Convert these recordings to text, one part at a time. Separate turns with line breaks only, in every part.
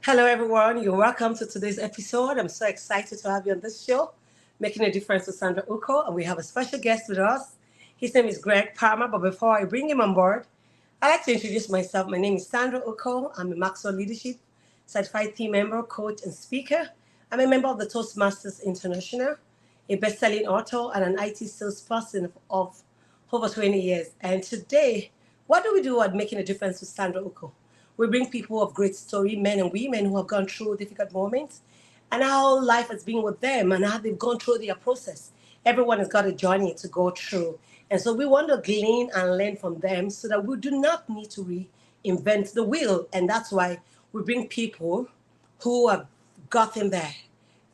Hello, everyone. You're welcome to today's episode. I'm so excited to have you on this show, Making a Difference with Sandra Ukoh. And we have a special guest with us. His name is Greg Palmer. But before I bring him on board, I'd like to introduce myself. My name is Sandra Ukoh. I'm a Maxwell Leadership Certified Team Member, Coach, and Speaker. I'm a member of the Toastmasters International, a best-selling author, and an IT salesperson of over 20 years. And today, what do we do at Making a Difference with Sandra Ukoh? We bring people of great story, men and women who have gone through difficult moments and how life has been with them and how they've gone through their process. Everyone has got a journey to go through. And so we want to glean and learn from them so that we do not need to reinvent the wheel. And that's why we bring people who have gotten there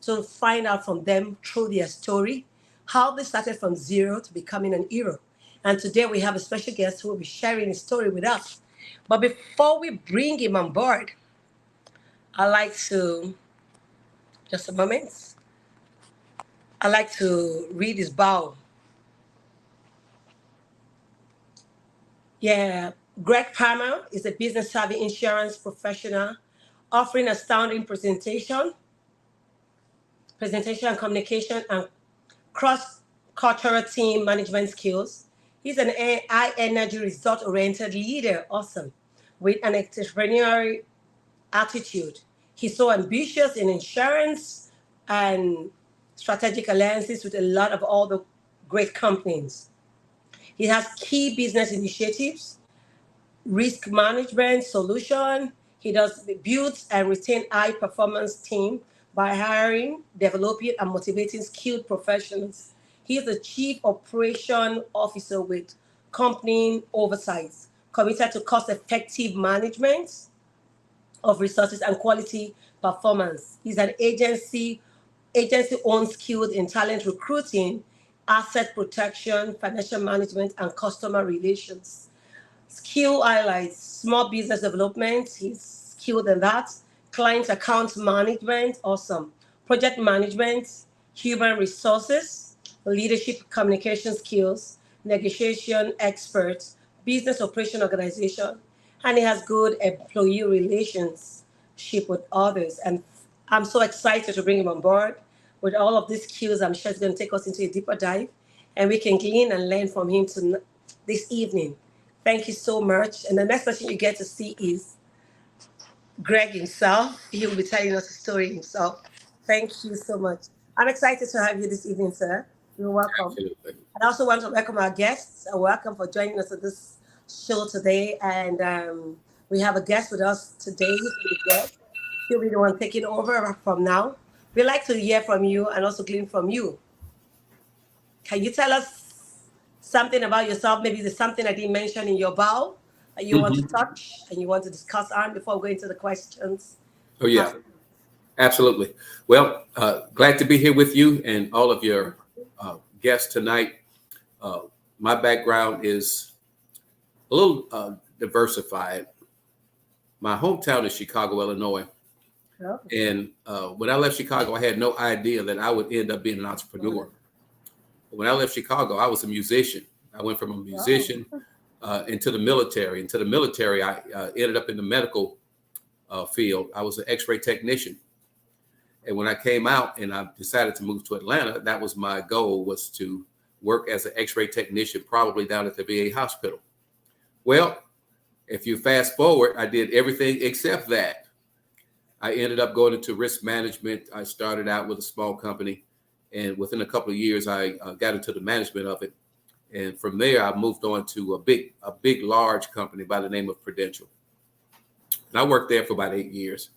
to find out from them through their story how they started from zero to becoming an hero. And today we have a special guest who will be sharing his story with us. But before we bring him on board, I like to, just a moment, I like to read his bio. Yeah, Greg Palmer is a business savvy insurance professional offering astounding presentation communication and cross-cultural team management skills. He's an high energy result oriented leader, awesome, with an entrepreneurial attitude. He's so ambitious in insurance and strategic alliances with a lot of all the great companies. He has key business initiatives, risk management solution. He does builds and retain high performance team by hiring, developing, and motivating skilled professionals. He is the chief operation officer with company oversight, committed to cost effective management of resources and quality performance. He's an agency owned skilled in talent recruiting, asset protection, financial management, and customer relations. Skill highlights small business development, he's skilled in that. Client account management, awesome. Project management, human resources, leadership communication skills, negotiation experts, business operation organization, and he has good employee relationship with others. And I'm so excited to bring him on board. With all of these skills, I'm sure it's going to take us into a deeper dive, and we can glean and learn from him this evening. Thank you so much. And the next person you get to see is Greg himself. He will be telling us a story himself. Thank you so much. I'm excited to have you this evening, sir. You're welcome.
Absolutely.
And I also want to welcome our guests. Welcome for joining us on this show today. And we have a guest with us today. He'll be the one taking over from now. We'd like to hear from you and also glean from you. Can you tell us something about yourself? Maybe there's something I didn't mention in your bio that you want to
Mhm.
touch and you want to discuss on before we go into the questions.
Oh, yeah, absolutely. Well, glad to be here with you and all of your guests tonight. Uh, my background is a little diversified. My hometown is Chicago, Illinois.
Oh,
And when I left Chicago, I had no idea that I would end up being an entrepreneur. When I left Chicago, I was a musician. I went from a
wow.
musician into the military. Into the military, I ended up in the medical field. I was an X-ray technician. And when I came out and I decided to move to Atlanta, that was my goal, was to work as an X-ray technician, probably down at the VA hospital. Well, if you fast forward, I did everything except that. I ended up going into risk management. I started out with a small company, and within a couple of years, I got into the management of it. And from there, I moved on to a big, large company by the name of Prudential. And I worked there for about 8 years.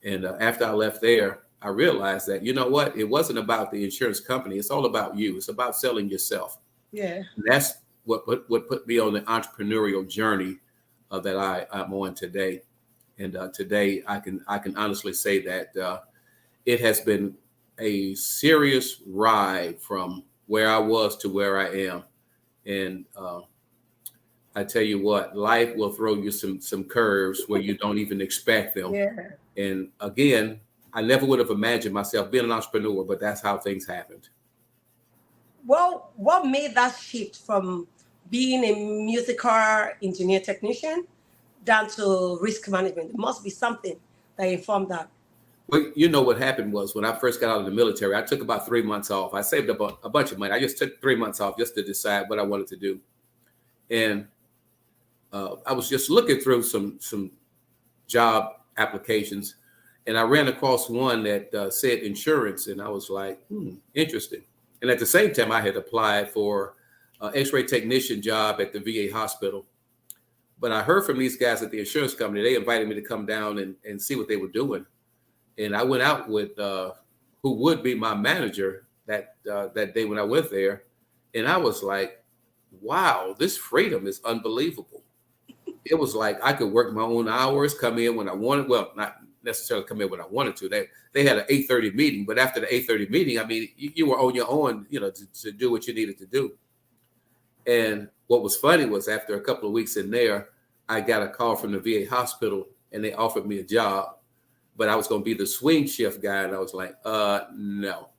And after I left there, I realized that, you know what? It wasn't about the insurance company. It's all about you. It's about selling yourself.
Yeah.
And that's what put me on the entrepreneurial journey that I'm on today. And today, I can honestly say that it has been a serious ride from where I was to where I am. And I tell you what, life will throw you some curves where you don't even expect them.
Yeah.
And again, I never would have imagined myself being an entrepreneur, but that's how things happened.
Well, what made that shift from being a musical engineer technician down to risk management? There must be something. that informed that?
Well, you know what happened was when I first got out of the military, I took about 3 months off. I saved up a bunch of money. I just took 3 months off just to decide what I wanted to do. And I was just looking through some job applications, and I ran across one that said insurance, and I was like, interesting. And at the same time, I had applied for an X-ray technician job at the VA hospital. But I heard from these guys at the insurance company. They invited me to come down and see what they were doing. And I went out with who would be my manager that day when I went there. And I was like, wow, this freedom is unbelievable. It was like I could work my own hours, come in when I wanted. Well, not necessarily come in when I wanted to. They had an 8:30 meeting, but after the 8:30 meeting, I mean, you were on your own, to do what you needed to do. And what was funny was after a couple of weeks in there, I got a call from the VA hospital and they offered me a job, but I was going to be the swing shift guy. And I was like, no,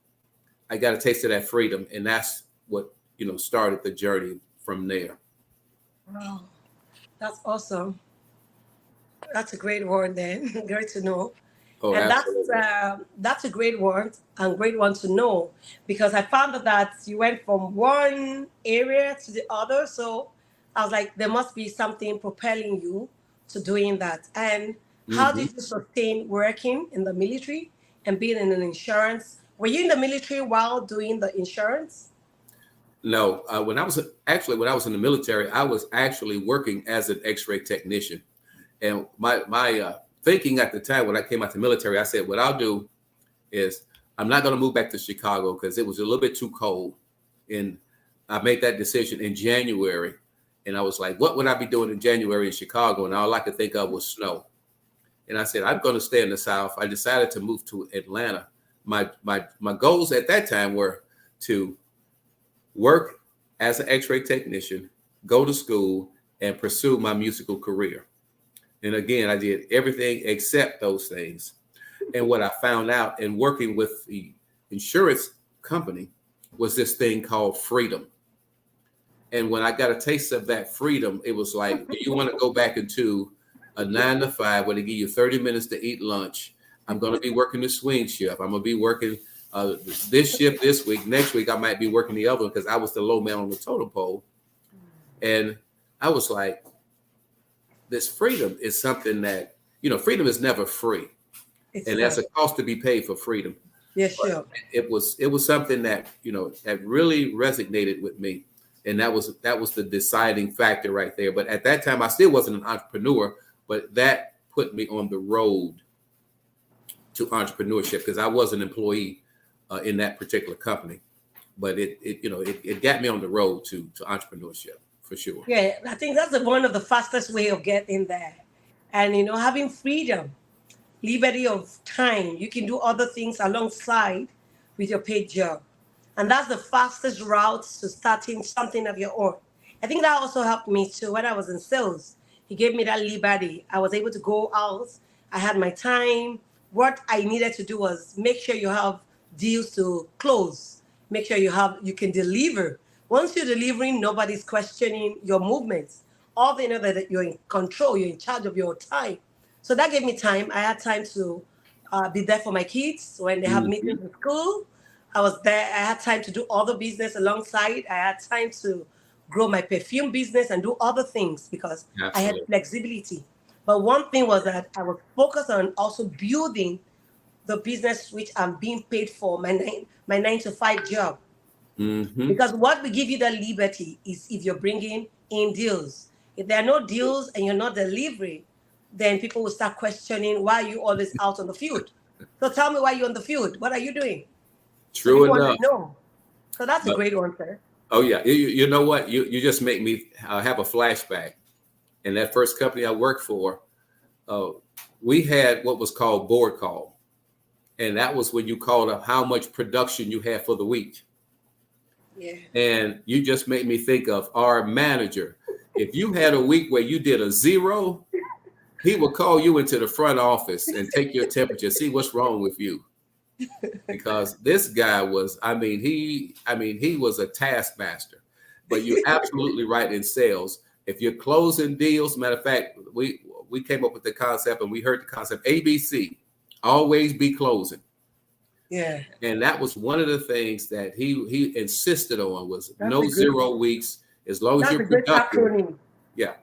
I got a taste of that freedom. And that's what, started the journey from there.
Wow. That's awesome. That's a great word then. Great to know.
Oh,
And
absolutely.
that's a great word and great one to know, because I found that you went from one area to the other. So I was like, there must be something propelling you to doing that. And how
Mhm.
did you sustain working in the military and being in an insurance? Were you in the military while doing the insurance?
No, when I was in the military, I was actually working as an X-ray technician. And my thinking at the time when I came out the military, I said, what I'll do is I'm not going to move back to Chicago because it was a little bit too cold. And I made that decision in January. And I was like, what would I be doing in January in Chicago? And all I could think of was snow. And I said, I'm going to stay in the South. I decided to move to Atlanta. My goals at that time were to work as an X-ray technician, go to school, and pursue my musical career. And again, I did everything except those things. And what I found out in working with the insurance company was this thing called freedom. And when I got a taste of that freedom, it was like, do you want to go back into a 9 to 5 where they give you 30 minutes to eat lunch? I'm going to be working the swing shift. I'm going to be working this shift this week. Next week, I might be working the other one because I was the low man on the totem pole. And I was like, this freedom is something that, freedom is never free.
It's
And
not.
that's a cost to be paid for freedom.
Yes,
But
sure.
it was something that, that really resonated with me. And that was the deciding factor right there. But at that time, I still wasn't an entrepreneur, but that put me on the road to entrepreneurship because I was an employee in that particular company. But it got me on the road to entrepreneurship for sure.
Yeah, I think that's one of the fastest way of getting there. And having freedom, liberty of time, you can do other things alongside with your paid job. And that's the fastest route to starting something of your own. I think that also helped me too when I was in sales. He gave me that liberty. I was able to go out. I had my time. What I needed to do was make sure you have deals to close. Make sure you can deliver. Once you're delivering, nobody's questioning your movements. All they know that you're in control, you're in charge of your time. So that gave me time. I had time to be there for my kids when they have
Mhm.
meetings in school. I was there. I had time to do other business alongside. I had time to grow my perfume business and do other things because I had
Absolutely.
flexibility. But one thing was that I was focused on also building the business which I'm being paid for, my 9 to 5 job.
Hmm.
Because what will give you the liberty is if you're bringing in deals. If there are no deals and you're not delivering, then people will start questioning why you always out on the field. So tell me why you're on the field. What are you doing? So
True
people want to
enough.
know. So that's a
But,
great one, sir.
oh yeah, you know what? You just make me have a flashback. In that first company I worked for, uh, we had what was called board call, and that was when you called up how much production you had for the week.
Yeah.
And you just made me think of our manager. If you had a week where you did a zero, he would call you into the front office and take your temperature, see what's wrong with you. Because this guy was, he was a taskmaster. But you're absolutely right in sales. If you're closing deals, matter of fact, we came up with the concept, and we heard the concept ABC, always be closing.
Yeah.
And that was one of the things that he insisted on was
That's a
no
good
0 weeks. As long as
that's
you're
a good
productive,
acronym.
yeah,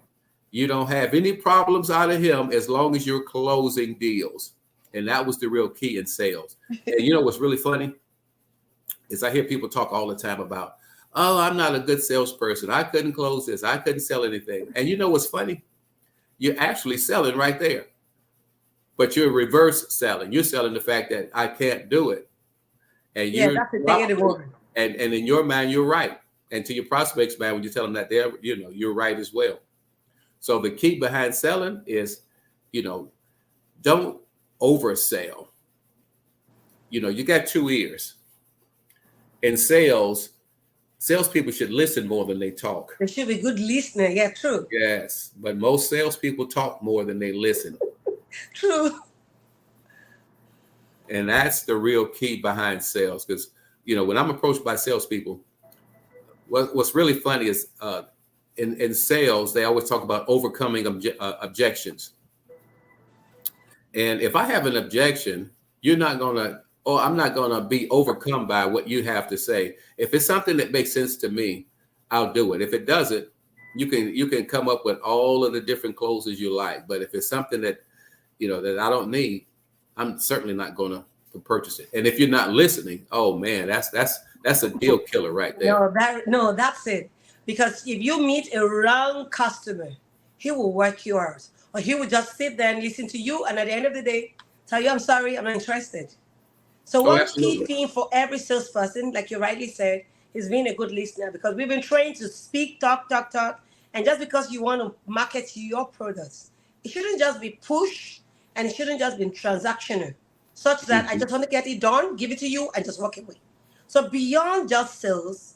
you don't have any problems out of him as long as you're closing deals. And that was the real key in sales. And you know what's really funny is I hear people talk all the time about, oh, I'm not a good salesperson. I couldn't close this. I couldn't sell anything. And you know what's funny? You're actually selling right there. But you're reverse selling. You're selling the fact that I can't do it. And
Yeah,
you're
that's the negative one.
and in your mind, you're right. And to your prospects, man, when you tell them that they're, you're right as well. So the key behind selling is, don't oversell. You got 2 ears. In salespeople should listen more than they talk.
They should be good listener. Yeah, true.
Yes, but most salespeople talk more than they listen.
True.
And that's the real key behind sales. Because, when I'm approached by salespeople, what's really funny is in sales, they always talk about overcoming objections. And if I have an objection, I'm not going to be overcome by what you have to say. If it's something that makes sense to me, I'll do it. If it doesn't, you can come up with all of the different closes you like. But if it's something that, that I don't need, I'm certainly not going to purchase it. And if you're not listening, oh man, that's a deal killer right there.
That's it. Because if you meet a wrong customer, he will work you out. Or he will just sit there and listen to you, and at the end of the day, tell you, I'm sorry, I'm not interested. So one key thing for every salesperson, like you rightly said, is being a good listener, because we've been trained to speak, talk. And just because you want to market your products, it shouldn't just be push, and it shouldn't just be transactional, such that I just want to get it done, give it to you, and just walk away. So beyond just sales,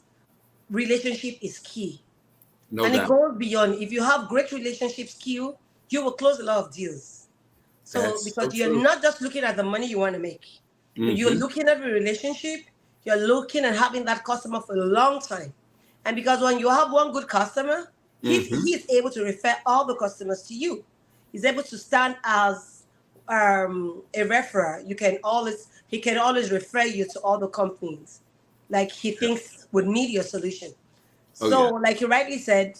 relationship is key. No doubt. It goes beyond. If you have great relationship skill, you will close a lot of deals. So because you're not just looking at the money you want to make. You're looking at the relationship, you're looking at having that customer for a long time. And because when you have one good customer, he's able to refer all the customers to you. He's able to stand as a referrer. He can always refer you to other companies like he thinks would need your solution. Like you rightly said,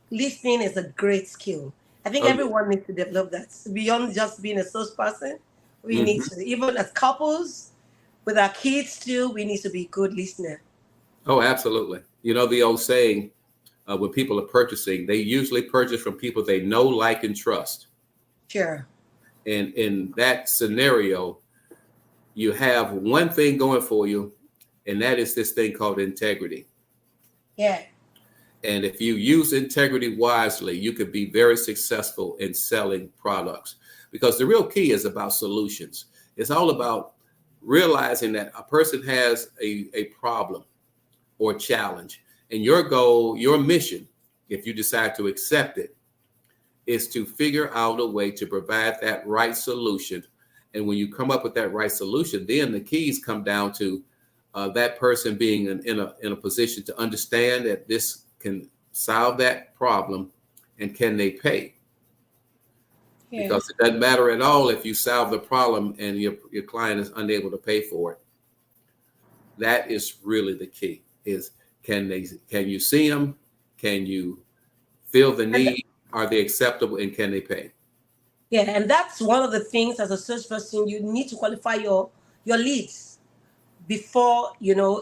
listening is a great skill. I think everyone needs to develop that. Beyond just being a salesperson, we need to, even as couples, with our kids too, we need to be good listener.
Oh, absolutely. The old saying, when people are purchasing, they usually purchase from people they know, like, and trust.
Sure.
And in that scenario, you have one thing going for you, and that is this thing called integrity.
Yeah.
And if you use integrity wisely, you could be very successful in selling products, because the real key is about solutions. It's all about realizing that a person has a problem or challenge, and your goal, your mission, if you decide to accept it, is to figure out a way to provide that right solution. And when you come up with that right solution, then the keys come down to that person being in a position to understand that this can solve that problem, and can they pay? Yeah. Because it doesn't matter at all if you solve the problem and your client is unable to pay for it. That is really the key, is can you see them? Can you feel the need? Are they acceptable, and can they pay?
Yeah, and that's one of the things as a salesperson, you need to qualify your leads before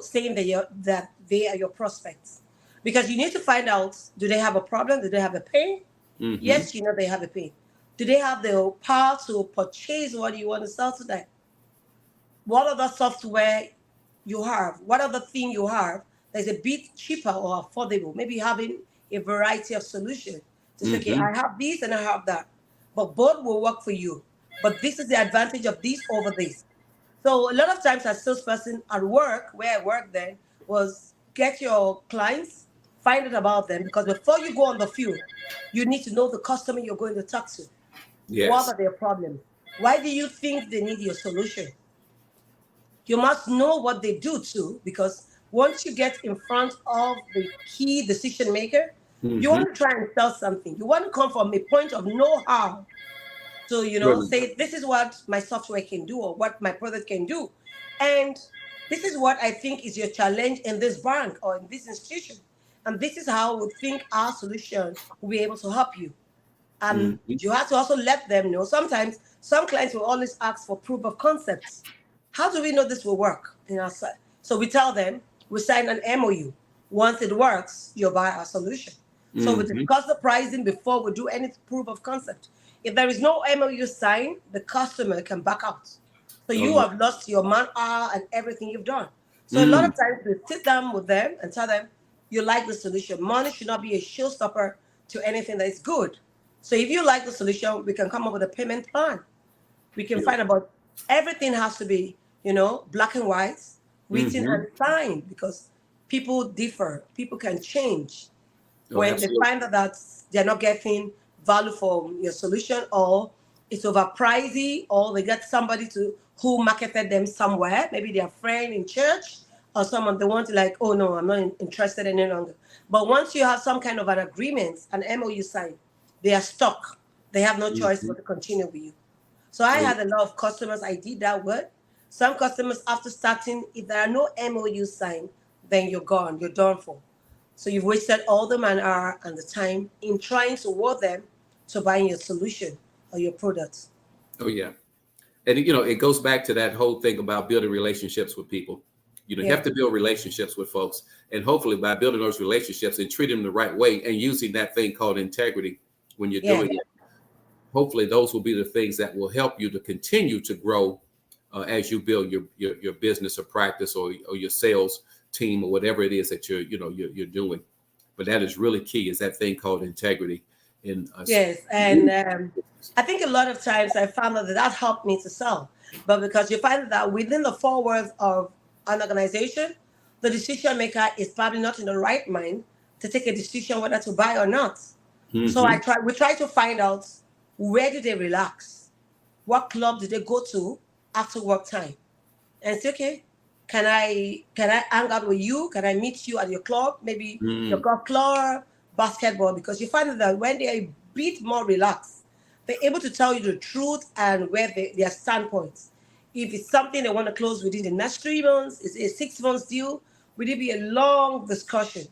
saying that they are your prospects. Because you need to find out, do they have a problem? Do they have a pain? Yes, they have a pain. Do they have the power to purchase what you want to sell to them? What other software you have? What other thing you have that's a bit cheaper or affordable? Maybe having a variety of solutions to say, okay, I have this and I have that, but both will work for you. But this is the advantage of this over this. So a lot of times as salesperson at work, where I work then, was get your clients, find out about them, because before you go on the field, you need to know the customer you're going to talk to. Yes. What are their problems? Why do you think they need your solution? You must know what they do too, because once you get in front of the key decision maker, you want to try and sell something. You want to come from a point of know-how So,
Really.
say this is what my software can do or what my product can do. And this is what I think is your challenge in this bank or in this institution. And this is how we think our solution will be able to help you. And
Mhm.
you have to also let them know. Sometimes some clients will always ask for proof of concepts. How do we know this will work in our side? So we tell them we sign an MOU. Once it works, you'll buy our solution. So we
Mhm.
discuss the pricing before we do any proof of concept. If there is no MOU signed, the customer can back out. So
Oh
you
yeah.
have lost your man hour and everything you've done. So a lot
Mm.
of times we sit down with them and tell them, you like the solution. Money should not be a showstopper to anything that is good. So if you like the solution, we can come up with a payment plan. We can
Yeah.
find about everything has to be, black and white, written
Mhm.
and signed because people differ. People can change
Oh,
when they
absolutely.
find that they're not getting value from your solution or it's overpricey or they get somebody to who marketed them somewhere, maybe their friend in church or someone they want to like, oh no, I'm not interested any longer. But once you have some kind of an agreement, an MOU signed, they are stuck. They have no choice
Mhm.
but to continue with you. So I
Oh
had a lot of customers I did that with. Some customers after starting, if there are no MOU signed, then you're gone, you're done for. So you've wasted all the man hour and the time in trying to woo them to buying your solution or your product.
oh yeah. And it goes back to that whole thing about building relationships with people. You
Yeah.
have to build relationships with folks, and hopefully by building those relationships and treating them the right way and using that thing called integrity when you're
Yeah.
doing it, hopefully those will be the things that will help you to continue to grow as you build your business or practice or your sales team or whatever it is that you're doing. But that is really key, is that thing called integrity in us.
Yes. And I think a lot of times I found that helped me to sell. But because you find that within the four walls of an organization, the decision maker is probably not in the right mind to take a decision whether to buy or not. So
Hmm.
we try to find out where do they relax? What club do they go to after work time? And say, okay, can I hang out with you? Can I meet you at your club? Maybe your
Mm.
golf club, basketball, because you find that when they're a bit more relaxed, they're able to tell you the truth and where their standpoints. If it's something they want to close within the next 3 months, it's a 6 months deal, will it be a long discussion?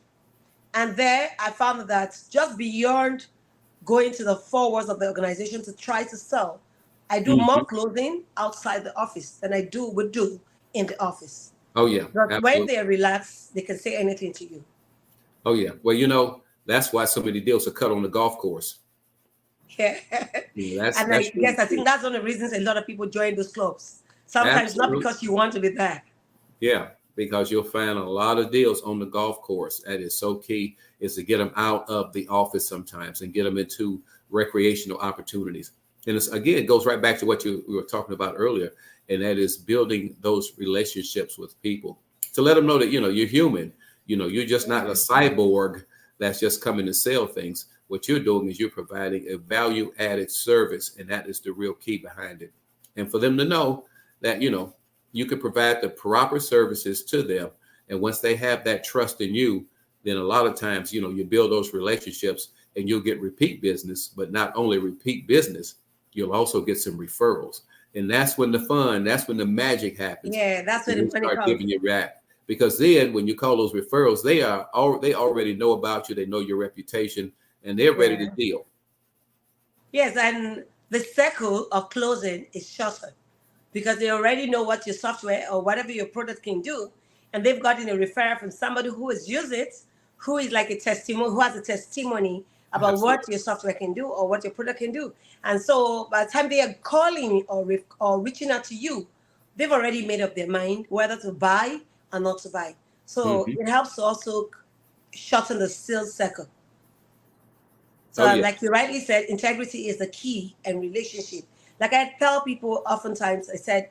And there I found that just beyond going to the four walls of the organization to try to sell, I do more
Hmm.
closing outside the office than I would do in the office.
Oh yeah,
But when
absolutely.
they're relaxed, they can say anything to you.
Oh yeah. Well, that's why so many deals are cut on the golf course.
Yeah.
That's
And I
that's really
guess I
true.
think that's one of the reasons a lot of people join those clubs. Sometimes not
Absolutely.
because you want to be there.
Yeah, because you'll find a lot of deals on the golf course. That is so key, is to get them out of the office sometimes and get them into recreational opportunities. And it goes right back to what we were talking about earlier, and that is building those relationships with people to let them know that you're human. You're just not a
Yeah.
cyborg that's just coming to sell things. What you're doing is you're providing a value added service, and that is the real key behind it. And for them to know that you can provide the proper services to them. And once they have that trust in you, then a lot of times, you build those relationships and you'll get repeat business, but not only repeat business, you'll also get some referrals. And that's when the magic happens.
Yeah, that's where
When
the
they
money
start
comes.
giving you back. Because then when you call those referrals, they already know about you, they know your reputation, and they're ready to
Yeah.
deal.
Yes, and the circle of closing is shorter because they already know what your software or whatever your product can do, and they've gotten a referral from somebody who has used it, who is like a testimony, who has a testimony about what
Absolutely.
your software can do or what your product can do. And so by the time they are calling or reaching out to you, they've already made up their mind whether to buy or not to buy. So
Hmm.
it helps to also shorten the sales cycle. So,
Oh yeah.
like you rightly said, integrity is the key and relationship. Like I tell people oftentimes, I said,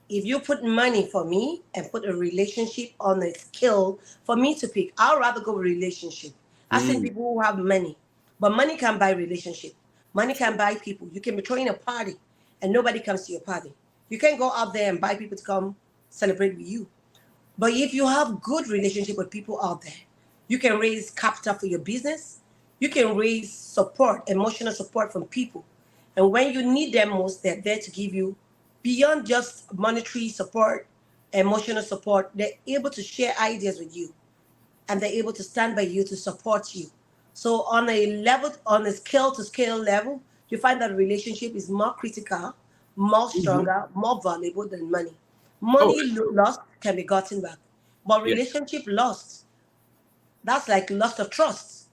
if you put money for me and put a relationship on a skill for me to pick, I'll rather go with relationship. I've seen
Mm.
people who have money, but money can buy relationship. Money can buy people. You can be throwing a party and nobody comes to your party. You can go out there and buy people to come celebrate with you. But if you have good relationship with people out there, you can raise capital for your business. You can raise support, emotional support from people. And when you need them most, they're there to give you beyond just monetary support, emotional support. They're able to share ideas with you, and they're able to stand by you to support you. So on a scale to scale level, you find that relationship is more critical, more
Hmm.
stronger, more valuable than money.
Oh,
Money
that's true.
lost can be gotten back, but
Yeah.
relationship lost, that's like loss of trust.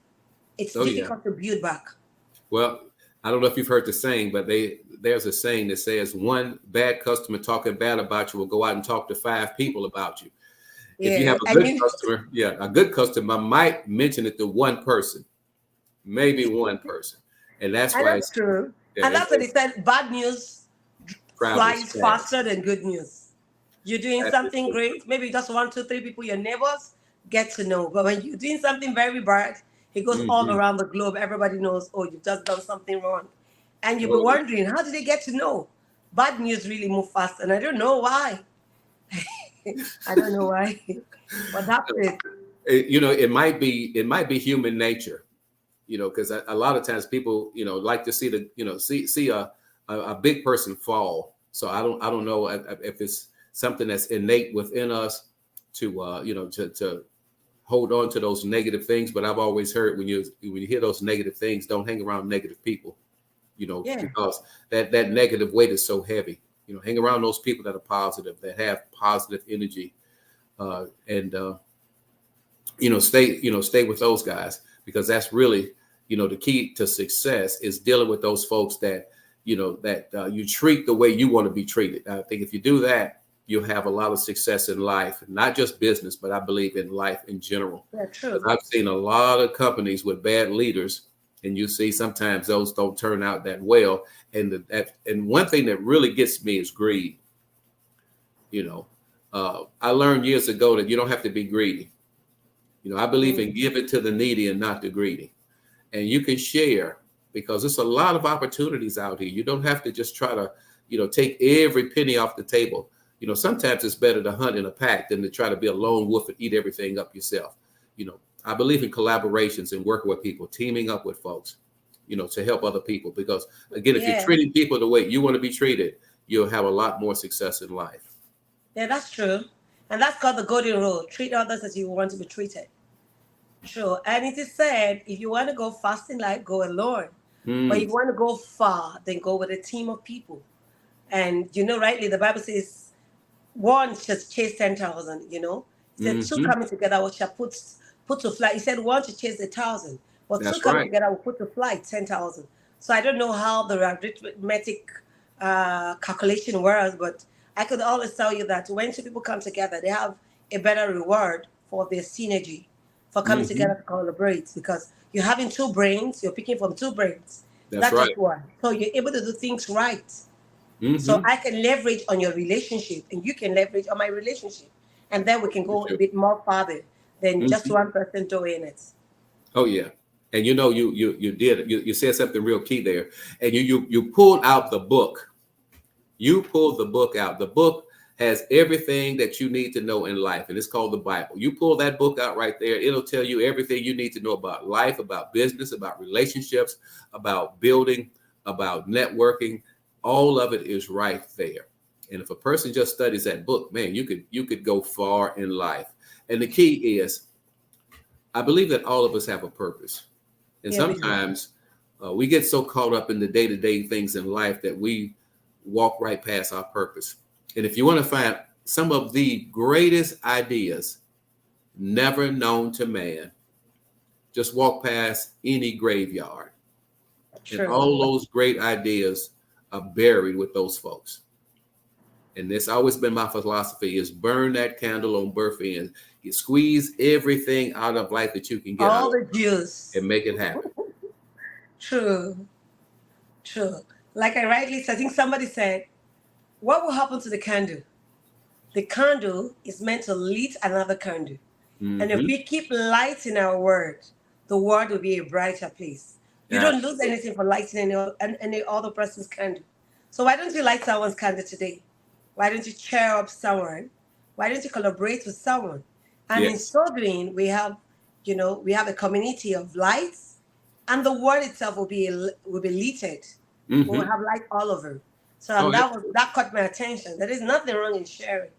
It's
Oh, yeah.
difficult to build back.
Well, I don't know if you've heard the saying, but there's a saying that says one bad customer talking bad about you will go out and talk to 5 people about you. If you
Yeah,
have a
and
good
you
customer, yeah, a good customer might mention it to one person, maybe one person, and that's
and
why
that's
it's,
true.
yeah,
And that's what they said. Bad news
travels
flies faster
fast.
than good news. You're doing
That is
something
so
great, maybe just one, two, three people, your neighbors, get to know. But when you're doing something very bad, it goes
true.
all
Hmm.
around the globe. Everybody knows, oh, you've just done something wrong. And you'll be
Oh, yeah.
wondering, how did they get to know? Bad news really move fast, and I don't know why. I don't know why. But that's it.
It might be human nature, because a lot of times people, like to see see a big person fall. So I don't know if it's something that's innate within us to to hold on to those negative things. But I've always heard when you hear those negative things, don't hang around negative people,
Yeah.
because that negative weight is so heavy. Hang around those people that are positive, that have positive energy, and stay with those guys, because that's really, the key to success is dealing with those folks that, you treat the way you want to be treated. I think if you do that, you'll have a lot of success in life, not just business, but I believe in life in general.
Yeah,
Because
true.
I've seen a lot of companies with bad leaders, and you see sometimes those don't turn out that well. And one thing that really gets me is greed. You know, I learned years ago that you don't have to be greedy. I believe in
Mm.
giving to the needy and not the greedy. And you can share, because there's a lot of opportunities out here. You don't have to just try to, take every penny off the table. Sometimes it's better to hunt in a pack than to try to be a lone wolf and eat everything up yourself. I believe in collaborations and working with people, teaming up with folks, to help other people. Because again, if you're
Yeah.
treating people the way you want to be treated, you'll have a lot more success in life.
Yeah, that's true. And that's called the golden rule. Treat others as you want to be treated. True. And it is said, if you want to go fast in life, go alone. But if
Mm,
you want to go far, then go with a team of people. And rightly, the Bible says one shall chase 10,000, It said two
hmm.
coming together shall put to flight. He said one to chase 1,000, but two
That's
coming
right.
together will put to flight 10,000. So I don't know how the arithmetic calculation works, but I could always tell you that when two people come together, they have a better reward for their synergy, for coming
Hmm.
together to collaborate, because you're having two brains, you're picking from two brains,
That's
not
right.
just one. So you're able to do things right. So
Hmm.
I can leverage on your relationship and you can leverage on my relationship. And then we can
For
go a
sure.
bit more farther than just
Hmm.
one person doing it.
Oh yeah, and you said something real key there, and you pulled out the book. You pulled the book out. The book has everything that you need to know in life, and it's called the Bible. You pull that book out right there; it'll tell you everything you need to know about life, about business, about relationships, about building, about networking. All of it is right there. And if a person just studies that book, man, you could go far in life. And the key is, I believe that all of us have a purpose. And
Yeah, we do.
sometimes we get so caught up in the day to day things in life that we walk right past our purpose. And if you want to find some of the greatest ideas never known to man, just walk past any graveyard. And
True.
all those great ideas are buried with those folks. And this always been my philosophy is burn that candle on birth end. You squeeze everything out of life that you can get out
All
of
the
and
juice.
make it happen.
True. True. Like I rightly said, I think somebody said, what will happen to the candle? The candle is meant to lit another candle. And if
Hmm.
we keep lighting our the world will be a brighter place. You don't lose
Absolutely.
anything for lighting any other person's candle. So why don't you light someone's candle today? Why don't you cheer up someone? Why don't you collaborate with someone? And in
Yes.
so doing, we have a community of lights, and the world itself will be lighted. We will
Mm-hmm.
have light all over. So
Oh,
that caught my attention. There is nothing wrong in sharing,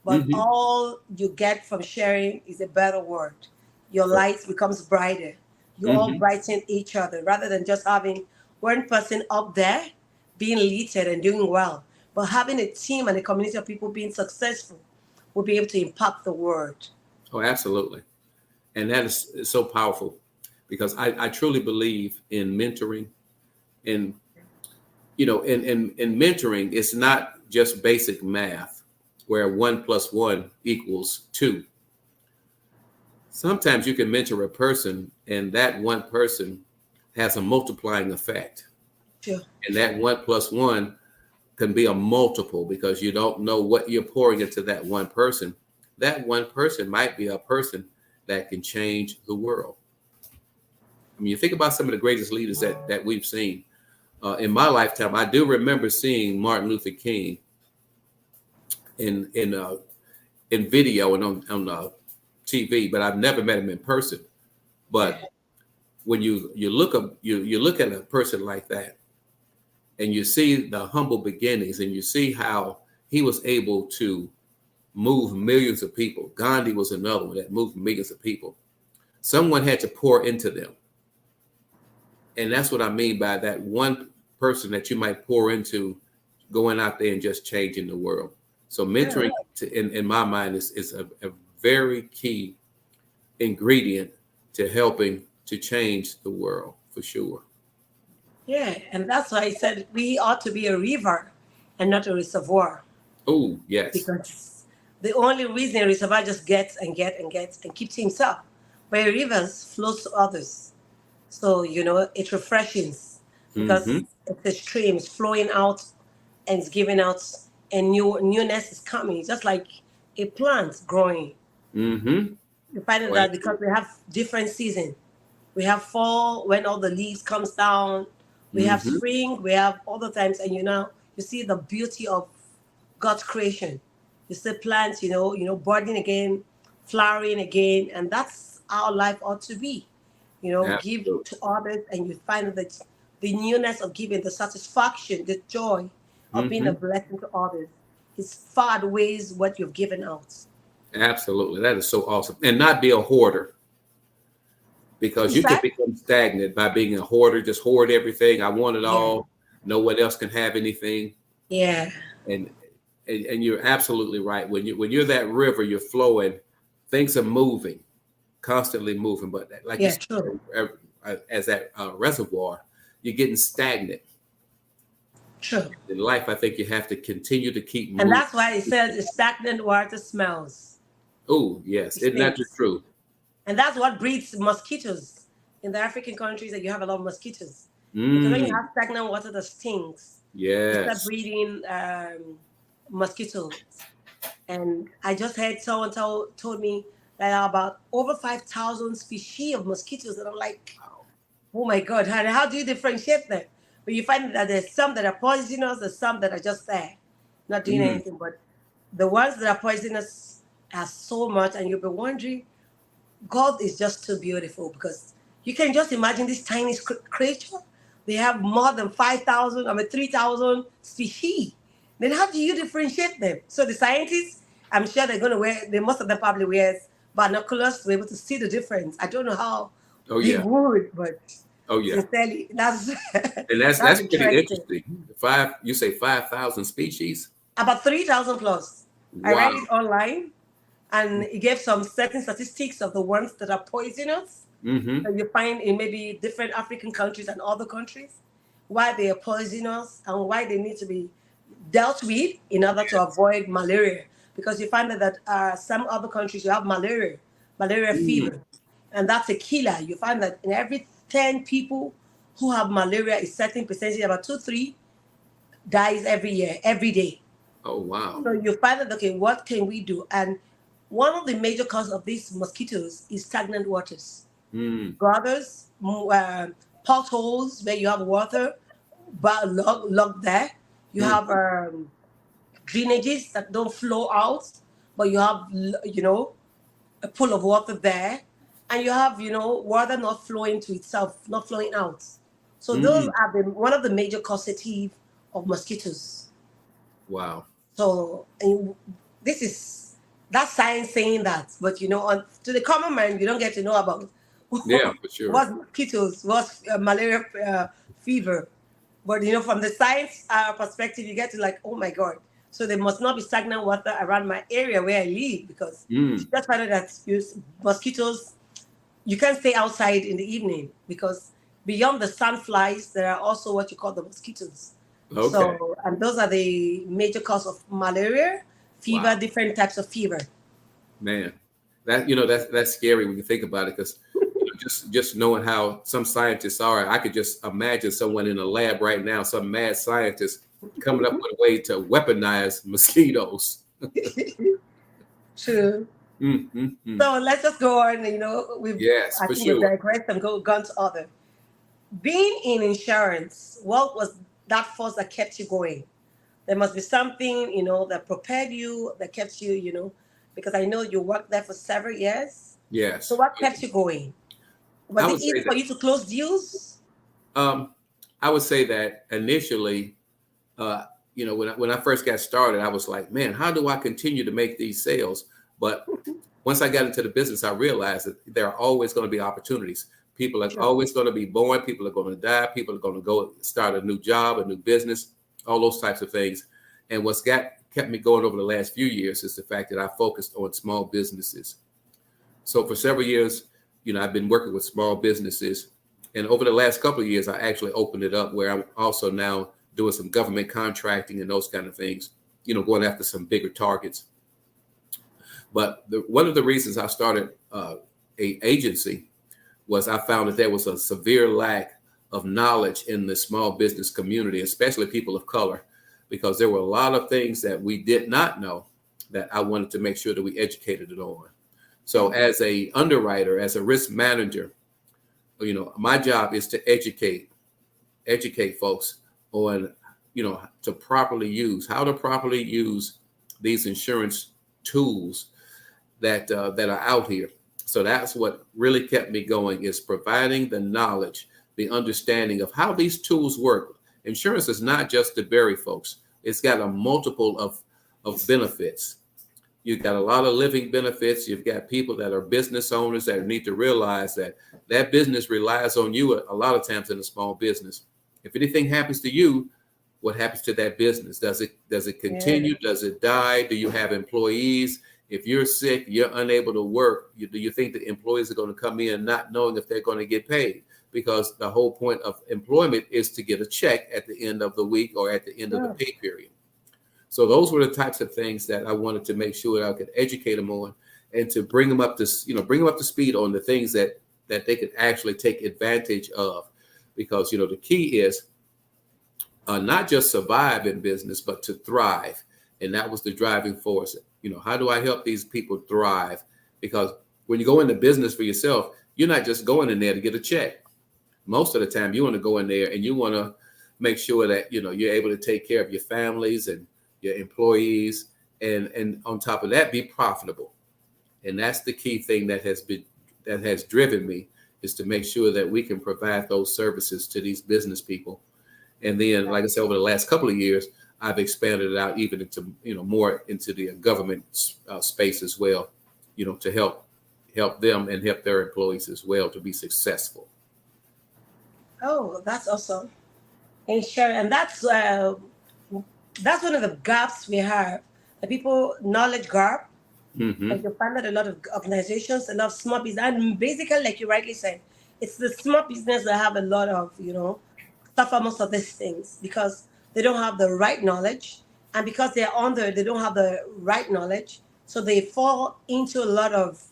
but
mm-hmm.
all you get from sharing is a better word. Your light becomes brighter. You all
Mm-hmm.
brighten each other rather than just having one person up there being lifted and doing well, but having a team and a community of people being successful will be able to impact the world.
Oh, absolutely. And that is so powerful because I truly believe in mentoring. And, in mentoring, it's not just basic math where 1 plus 1 equals 2. Sometimes you can mentor a person and that one person has a multiplying effect.
Sure.
And that 1 plus 1 can be a multiple because you don't know what you're pouring into that one person. That one person might be a person that can change the world. I mean, you think about some of the greatest leaders that we've seen. In my lifetime, I do remember seeing Martin Luther King in in uh, in video and on TV, but I've never met him in person.
Yeah.
But when you look at a person like that, and you see the humble beginnings, and you see how he was able to move millions of people. Gandhi was another one that moved millions of people. Someone had to pour into them. And that's what I mean by that one person that you might pour into going out there and just changing the world. So
Yeah.
mentoring in my mind is a very key ingredient to helping to change the world for sure.
Yeah. And that's why I said we ought to be a river and not a reservoir.
Oh, yes.
Because the only reason a reservoir just gets and gets and gets and keeps to himself, where rivers flows to others. So, it refreshes
Mm-hmm.
because it's a stream, it's flowing out and it's giving out, and newness is coming, just like a plant growing.
Mm-hmm.
You find
Oh,
that because we
absolutely.
have different seasons. We have fall when all the leaves comes down. We have
Mm-hmm.
spring. We have other times, and you see the beauty of God's creation. You see plants, budding again, flowering again, and that's how life ought to be. Give
Absolutely.
to others, and you find that the newness of giving, the satisfaction, the joy of being a
Mm-hmm.
blessing to others is far outweighs what you've given out.
Absolutely. That is so awesome. And not be a hoarder because
Is
you can
that?
become stagnant by being a hoarder, just hoard everything. I want it
Yeah.
all. No one else can have anything.
Yeah.
And and you're absolutely right. When you're that river, you're flowing, things are moving, constantly moving. But like you
Yeah.
said,
True.
as that reservoir, you're getting stagnant.
True.
In life, I think you have to continue to keep
And
moving.
that's why it says the stagnant water smells.
Oh, yes.
It
Isn't that the
stinks.
truth?
And that's what breeds mosquitoes. In the African countries that you have a lot of mosquitoes. Because when you
Mm,
have stagnant water that stinks, you start
yes.
breeding mosquitoes. And I just heard someone told me that there are about over 5,000 species of mosquitoes. And I'm like, oh my God, how do you differentiate them? But you find that there's some that are poisonous, there's some that are just there, not doing
Mm,
anything. But the ones that are poisonous are so much, and you'll be wondering, God is just too beautiful because you can just imagine this tiny creature. They have more than 5,000, 3,000 species. Then how do you differentiate them? So the scientists, I'm sure they're going to most of them probably wears binoculars to be able to see the difference. I don't know how
oh
they
yeah.
would, but
Oh yeah.
sincerely, that's
And that's
that's
that's pretty
interesting.
interesting. You say 5,000 species?
About 3,000 plus. I
Wow.
read it online, and it gave some certain statistics of the ones that are poisonous
Mm-hmm.
that you find in maybe different African countries and other countries, why they are poisonous and why they need to be dealt with in order to
Yes.
avoid malaria. Because you find that some other countries you have malaria
Mm,
fever, and that's a killer. You find that in every 10 people who have malaria, a certain percentage, about 2, 3, dies every year, every day.
oh wow.
So you find that, okay, what can we do? And one of the major causes of these mosquitoes is stagnant waters.
Mm,
Gutters, potholes where you have water but locked there. You
mm,
have drainages that don't flow out, but you have, a pool of water there. And you have, water not flowing to itself, not flowing out. So those are one of the major causative of mosquitoes.
Wow.
So and this is that science saying that, but to the common man, you don't get to know about
Yeah, for sure.
what mosquitoes, what malaria fever. But from the science perspective, you get to like, oh my god. So there must not be stagnant water around my area where I live, because she just found out that mosquitoes, you can't stay outside in the evening, because beyond the sandflies, there are also what you call the mosquitoes.
Okay.
So, and those are the major cause of malaria, fever,
Wow.
different types of fever.
Man, that's scary when you think about it, because just knowing how some scientists are, I could just imagine someone in a lab right now, some mad scientist coming up with a way to weaponize mosquitoes.
True.
Mm.
So let's just go on.
Yes,
I
for
think we've
sure.
digressed and gone to other. Being in insurance, what was that force that kept you going? There must be something, that prepared you, that kept you, because I know you worked there for several years. So
Yes,
what kept you going?
I
Was it
would
easy
say
for
that.
you to close deals?
I would say that initially, uh, when I first got started, I was like, man, how do I continue to make these sales? But once I got into the business, I realized that there are always going to be opportunities. People are
Sure.
always going to be born. People are going to die. People are going to go start a new job, a new business, all those types of things. And what's kept me going over the last few years is the fact that I focused on small businesses. So for several years, I've been working with small businesses. And over the last couple of years, I actually opened it up where I'm also now doing some government contracting and those kind of things, going after some bigger targets. But one of the reasons I started a agency was I found that there was a severe lack of knowledge in the small business community, especially people of color, because there were a lot of things that we did not know that I wanted to make sure that we educated it on. So as a underwriter, as a risk manager, my job is to educate folks on, how to properly use these insurance tools that are out here. So that's what really kept me going, is providing the knowledge, the understanding of how these tools work. Insurance is not just to bury folks. It's got a multiple of benefits. You've got a lot of living benefits. You've got people that are business owners that need to realize that business relies on you a lot of times in a small business. If anything happens to you, what happens to that business? Does it
Yeah.
continue? Does it die? Do you have employees? If you're sick, you're unable to work, do you think the employees are going to come in not knowing if they're going to get paid? Because the whole point of employment is to get a check at the end of the week or at the end of the
Sure.
pay period. So those were the types of things that I wanted to make sure that I could educate them on, and to bring them up to, bring them up to speed on the things that they could actually take advantage of. Because, the key is not just survive in business, but to thrive. And that was the driving force. How do I help these people thrive? Because when you go into business for yourself, you're not just going in there to get a check. Most of the time, you want to go in there and you want to make sure that, you're able to take care of your families and your employees. And on top of that, be profitable. And that's the key thing that has driven me, is to make sure that we can provide those services to these business people. And then, like I said, over the last couple of years, I've expanded it out even into, more into the government space as well, to help them and help their employees as well to be successful.
Oh, that's awesome. And sure, and that's one of the gaps we have. The people knowledge gap.
Mm-hmm.
And you find that a lot of organizations, a lot of small business, and basically, like you rightly said, it's the small business that have a lot of, suffer most of these things, because they don't have the right knowledge, and because they're under, they don't have the right knowledge, so they fall into a lot of,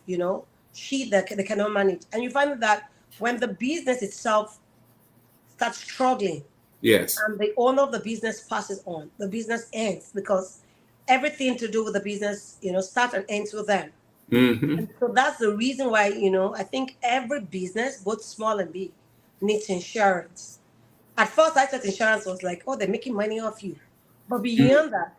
shit that they cannot manage. And you find that when the business itself starts struggling,
Yes.
and the owner of the business passes on, the business ends, because everything to do with the business, start and ends with them.
Mm-hmm.
And so that's the reason why, I think every business, both small and big, needs insurance. At first, I thought insurance was like, oh, they're making money off you. But beyond that,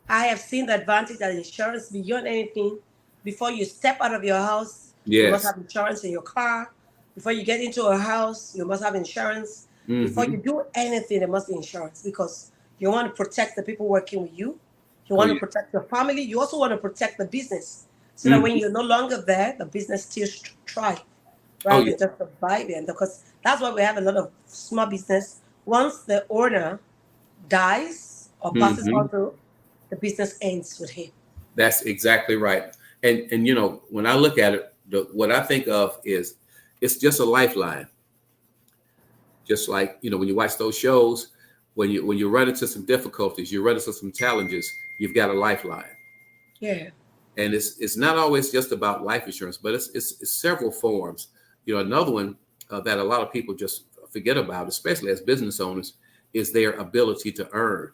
I have seen the advantage that insurance, beyond anything, before you step out of your house, you must
Yes.
have insurance in your car. Before you get into a house, you must have insurance. Before
Mm-hmm.
you do anything, there must be insurance because you want to protect the people working with you. You
Oh
want to
yeah.
protect your family. You also want to protect the business so that when
Mm-hmm.
you're no longer there, the business still thrive
Oh
rather
yeah.
than just surviving. Because that's why we have a lot of small business. Once the owner dies or passes
Mm-hmm.
on to, the business ends with him.
That's exactly right. And when I look at it, what I think of is it's just a lifeline. Just like when you watch those shows, when you run into some difficulties, you run into some challenges, you've got a lifeline.
Yeah.
And it's not always just about life insurance, but it's several forms. Another one that a lot of people just forget about, especially as business owners, is their ability to earn.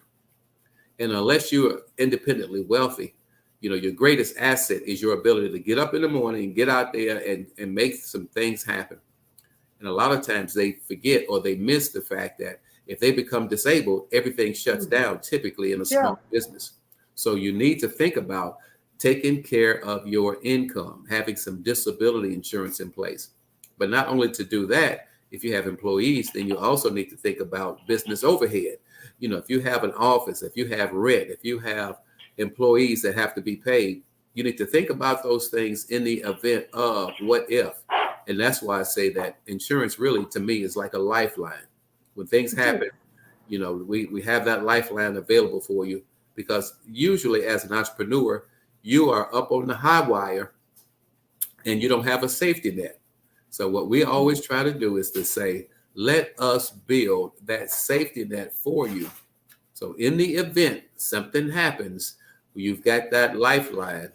And unless you're independently wealthy, your greatest asset is your ability to get up in the morning and get out there and make some things happen. And a lot of times they forget or they miss the fact that if they become disabled, everything shuts
Mhm.
down typically in a
Yeah.
small business. So you need to think about taking care of your income, having some disability insurance in place. But not only to do that, if you have employees, then you also need to think about business overhead. If you have an office, if you have rent, if you have employees that have to be paid, you need to think about those things in the event of what if. And that's why I say that insurance really to me is like a lifeline. When things
It is.
happen, we have that lifeline available for you because usually as an entrepreneur, you are up on the high wire and you don't have a safety net. So what we always try to do is to say, let us build that safety net for you. So in the event something happens, you've got that lifeline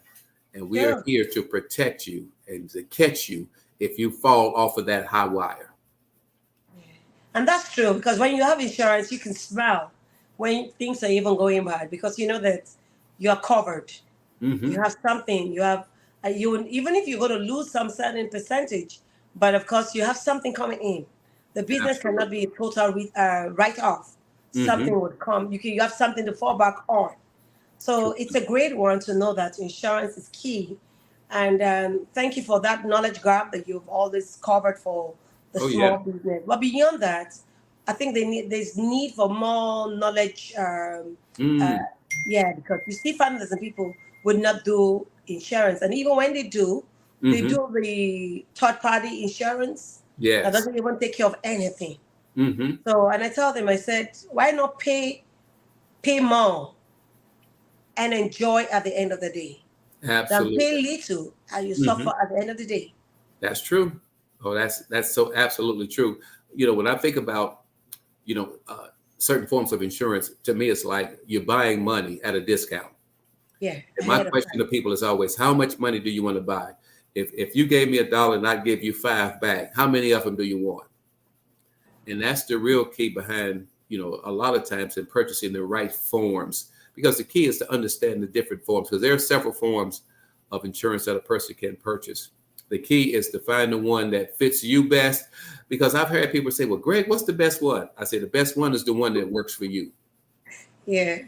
and we are
Yeah.
here to protect you and to catch you if you fall off of that high wire.
And that's true because when you have insurance, you can smile when things are even going bad because you know that you are covered. You
Mm-hmm.
have something. You have you even if you're going to lose some certain percentage, but of course you have something coming in. The business cannot
Absolutely.
be a total write off.
Mm-hmm.
Something would come. You have something to fall back on. So it's a great one to know that insurance is key. And thank you for that knowledge gap that you've always covered for the
Oh yeah.
small business. But beyond that, I think there's need for more knowledge. Uh,
Mm.
yeah, because you see, families and people would not do insurance, and even when they
Mm-hmm.
do the third party insurance that
Yes.
doesn't even take care of anything.
Mm-hmm.
So, and I tell them, I said, why not pay more and enjoy at the end of the day? Than
Absolutely.
pay little and you
Mm-hmm.
suffer at the end of the day.
That's true. Oh, that's so absolutely true. When I think about you know uh, certain forms of insurance, to me it's like you're buying money at a discount.
Yeah,
And my
ahead of
question
time.
to people is always, how much money do you want to buy? If you gave me $1 and I give you five back, how many of them do you want? And that's the real key behind a lot of times in purchasing the right forms, because the key is to understand the different forms, because there are several forms of insurance that a person can purchase. The key is to find the one that fits you best, because I've heard people say, well, Greg, what's the best one? I say the best one is the one that works for you.
Yeah,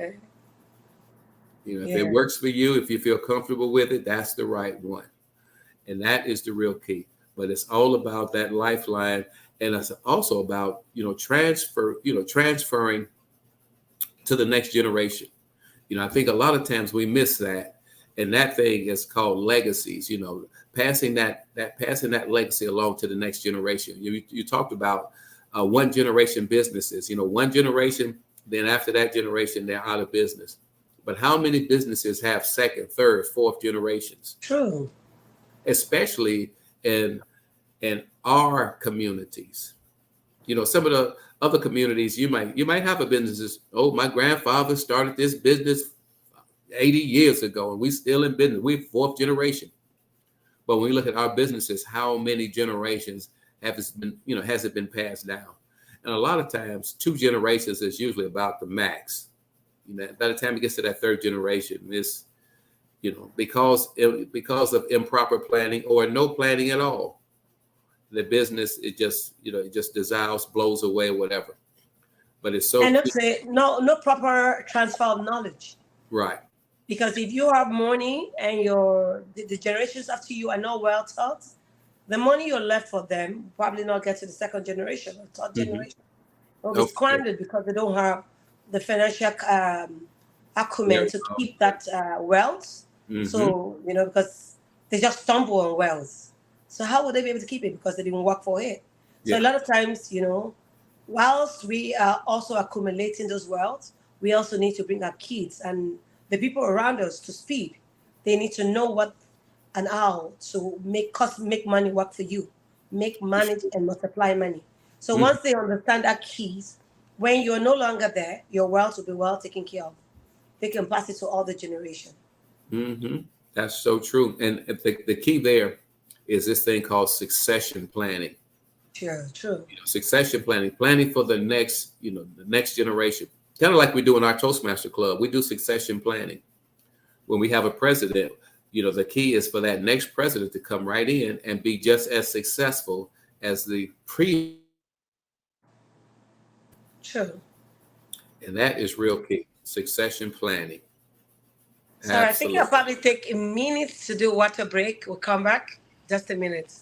If it
yeah.
works for you, if you feel comfortable with it, that's the right one. And that is the real key. But it's all about that lifeline, and it's also about transferring to the next generation. I think a lot of times we miss that, and that thing is called legacies. Passing that legacy along to the next generation. You talked about one generation businesses. One generation, then after that generation, they're out of business. But how many businesses have second, third, fourth generations,
True.
especially in our communities? Some of the other communities, you might have a businesses. Oh, my grandfather started this business 80 years ago, and we still in business. We're fourth generation. But when we look at our businesses, how many generations has it been passed down? And a lot of times, two generations is usually about the max. By the time it gets to that third generation, it's because of improper planning or no planning at all, the business it just dissolves, blows away, whatever. But it's so
And not
key.
say no proper transfer of knowledge.
Right.
Because if you have money and the generations after you are not well taught, the money you're left for them will probably not get to the second generation or third
Hmm.
generation. will be
Okay.
squandered because they don't have the financial
There
acumen
you
to
go.
keep that wealth.
Mm-hmm.
So, because they just stumble on wealth. So how would they be able to keep it? Because they didn't work for it. So a
Yeah.
lot of times, whilst we are also accumulating those wealth, we also need to bring our kids and the people around us to speed. They need to know what and how to make money work for you, make
For
money
sure.
and multiply money. So
Mm-hmm.
once they understand that keys, when you're no longer there, your wealth will be well taken care of. They can pass it to all the generation.
Mm-hmm. That's so true. And the key there is this thing called succession planning.
Sure, true.
Succession planning, planning for the next, the next generation. Kind of like we do in our Toastmaster Club. We do succession planning. When we have a president, the key is for that next president to come right in and be just as successful as the pre.
True.
And that is real key. Succession planning.
Sorry, I think I'll
Absolutely.
probably take a minute to do water break. We'll come back. Just a minute.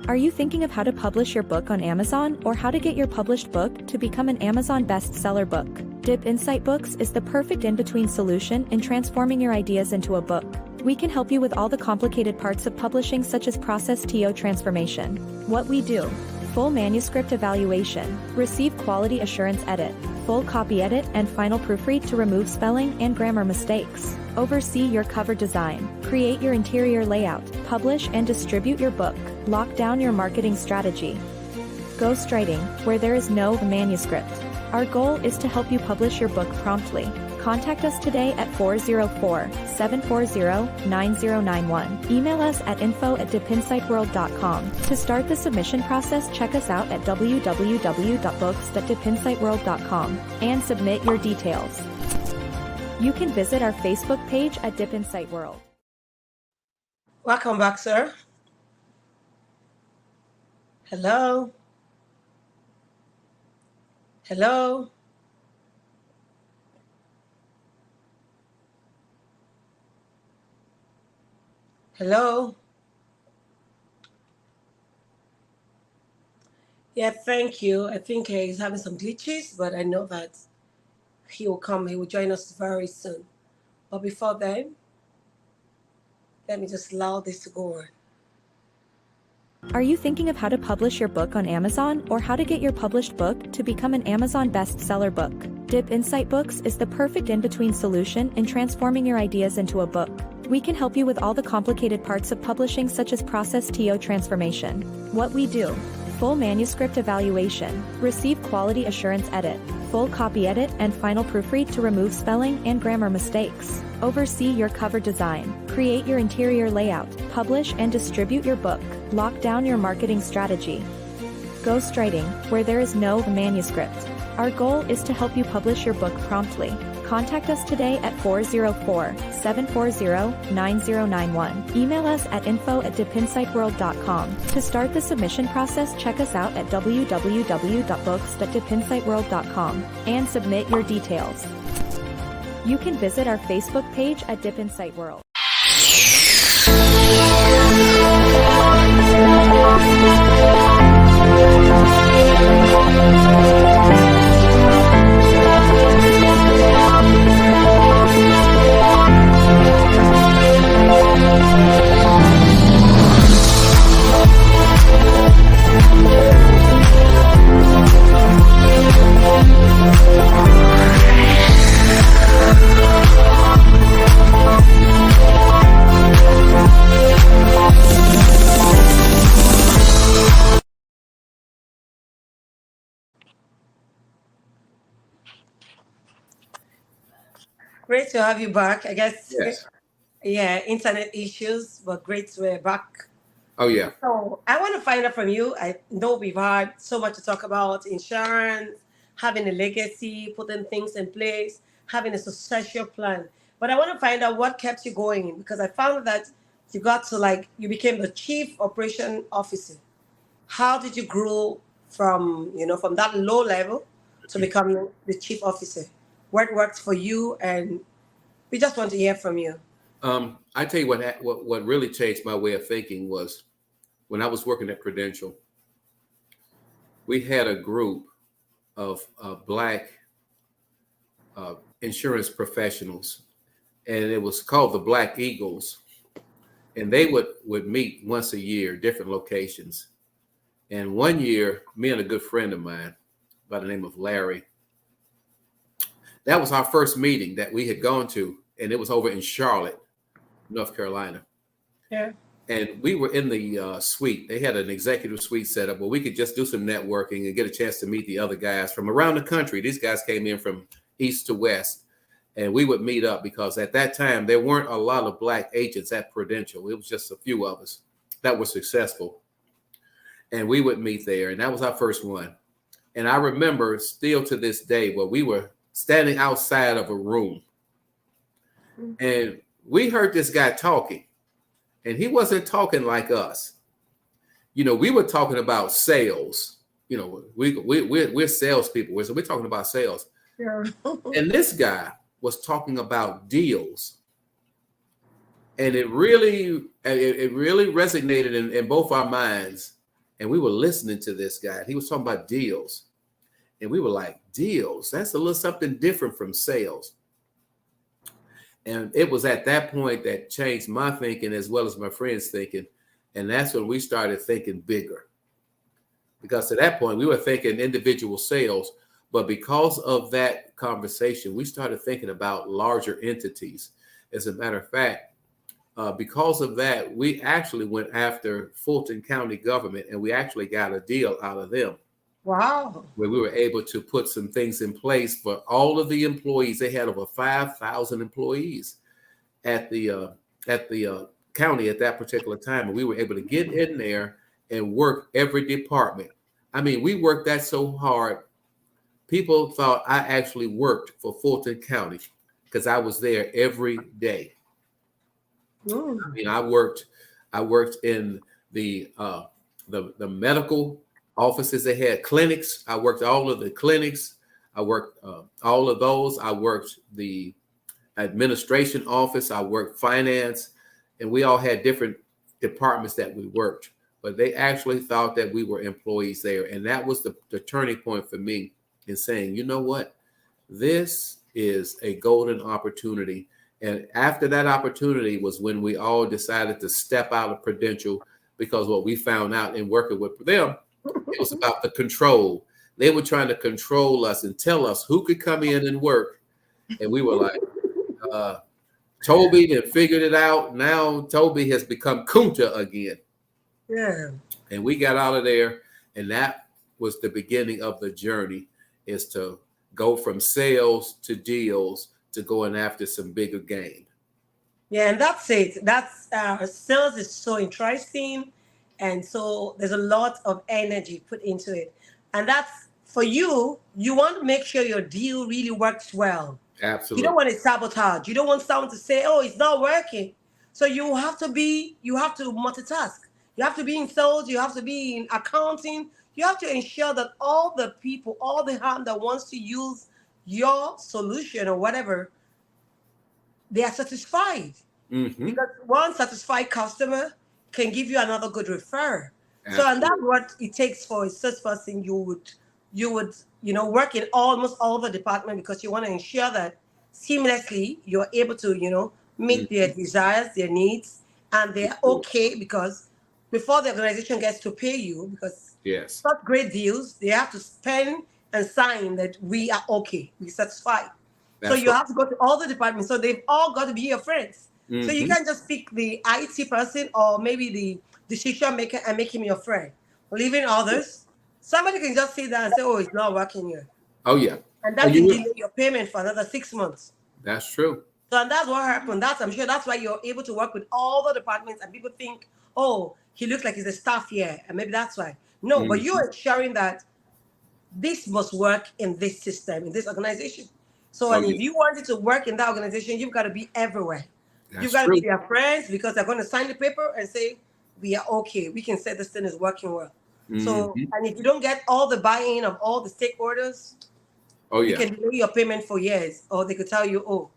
Are you thinking of how to publish your book on Amazon or how to get your published book to become an Amazon bestseller book? Dip Insight Books is the perfect in-between solution in transforming your ideas into a book. We can help you with all the complicated parts of publishing, such as process TO transformation. What we do: full manuscript evaluation, receive quality assurance edit, full copy edit and final proofread to remove spelling and grammar mistakes, oversee your cover design, create your interior layout, publish and distribute your book, lock down your marketing strategy. Ghostwriting, where there is no manuscript. Our goal is to help you publish your book promptly. Contact us today at 404-740-9091. Email us at info@dipinsightworld.com. To start the submission process, check us out at www.books.dipinsightworld.com and submit your details. You can visit our Facebook page at Dip Insight World.
Welcome back, sir. Hello. Hello. Hello. Yeah, thank you. I think he's having some glitches, but I know that he will come. He will join us very soon. But before then, let me just allow this to go on.
Are you thinking of how to publish your book on Amazon or how to get your published book to become an Amazon bestseller book? Dip Insight Books is the perfect in-between solution in transforming your ideas into a book. We can help you with all the complicated parts of publishing, such as process TO transformation. What we do: full manuscript evaluation, receive quality assurance edit, full copy edit and final proofread to remove spelling and grammar mistakes, oversee your cover design, create your interior layout, publish and distribute your book, lock down your marketing strategy. Ghostwriting, where there is no manuscript. Our goal is to help you publish your book promptly. Contact us today at 404-740-9091. Email us at info@dipinsightworld.com. To start the submission process, check us out at www.books.dipinsightworld.com and submit your details. You can visit our Facebook page at Dip Insight World.
Great to have you back. I guess,
Yes.
yeah, internet issues, but great we're back.
Oh yeah.
So I want to find out from you. I know we've had so much to talk about insurance, having a legacy, putting things in place, having a succession plan. But I want to find out what kept you going because I found that you got to like you became the chief operation officer. How did you grow from from that low level to become the chief officer? What worked for you, and we just want to hear from you.
I tell you what really changed my way of thinking was when I was working at Prudential. We had a group of black insurance professionals, and it was called the Black Eagles. And they would meet once a year, different locations. And one year, me and a good friend of mine by the name of Larry, that was our first meeting that we had gone to, and it was over in Charlotte, North Carolina.
Yeah.
And we were in the suite. They had an executive suite set up where we could just do some networking and get a chance to meet the other guys from around the country. These guys came in from east to west, and we would meet up because at that time, there weren't a lot of black agents at Prudential. It was just a few of us that were successful. And we would meet there, and that was our first one. And I remember still to this day where we were standing outside of a room, and we heard this guy talking, and he wasn't talking like us. We were talking about sales. We're salespeople, so we're talking about sales.
Yeah.
And this guy was talking about deals, and it really resonated in both our minds. And we were listening to this guy. He was talking about deals, and we were like, deals? That's a little something different from sales. And it was at that point that changed my thinking as well as my friends' thinking. And that's when we started thinking bigger. Because at that point, we were thinking individual sales. But because of that conversation, we started thinking about larger entities. As a matter of fact, because of that, we actually went after Fulton County government, and we actually got a deal out of them.
Wow.
Where we were able to put some things in place for all of the employees. They had over 5,000 employees at the county at that particular time. And we were able to get in there and work every department. I mean, we worked that so hard. People thought I actually worked for Fulton County because I was there every day. I mean, I worked in the medical offices. They had clinics. I worked all of the clinics. I worked all of those. I worked the administration office. I worked finance, and we all had different departments that we worked. But they actually thought that we were employees there, and that was the turning point for me in saying, you know what, this is a golden opportunity. And after that opportunity was when we all decided to step out of Prudential, because what we found out in working with them, it was about the control. They were trying to control us and tell us who could come in and work. And we were like, Toby had figured it out. Now Toby has become Kunta again.
Yeah.
And we got out of there. And that was the beginning of the journey, is to go from sales to deals to going after some bigger game.
Yeah, and that's it. That's sales is so interesting, and so there's a lot of energy put into it, and that's for you. You want to make sure your deal really works well.
Absolutely.
You don't want to sabotage. You don't want someone to say, "Oh, it's not working." So you have to multitask. You have to be in sales. You have to be in accounting. You have to ensure that all the people, all the hand that wants to use your solution or whatever, they are satisfied.
Mm-hmm.
Because one satisfied customer can give you another good referral.
Absolutely.
So, and that's what it takes for a salesperson. You would work in almost all the department because you want to ensure that seamlessly you're able to meet their desires, their needs, and they're okay, because before the organization gets to pay you, because
yes,
such great deals, they have to spend and sign that we are okay, we're satisfied.
That's
so you
right.
have to go to all the departments. So they've all got to be your friends.
Mm-hmm.
So you can't just pick the IT person or maybe the decision maker and make him your friend. Leaving others, somebody can just sit there and say, "Oh, it's not working here."
Oh yeah.
And that can delay your payment for another 6 months.
That's true.
So and that's what happened. I'm sure that's why you're able to work with all the departments and people think, oh, he looks like he's a staff here. And maybe that's why. No, but
Mhm.
you're ensuring that this must work in this system, in this organization. So,
Oh
and if
yeah,
you want it to work in that organization, you've got to be everywhere. You've
that's
got to be
true.
their friends because they're going to sign the paper and say, we are okay. We can say this thing is working well. So,
Hmm.
and if you don't get all the buy-in of all the stakeholders,
Oh
you
yeah.
can delay your payment for years, or they could tell you, oh,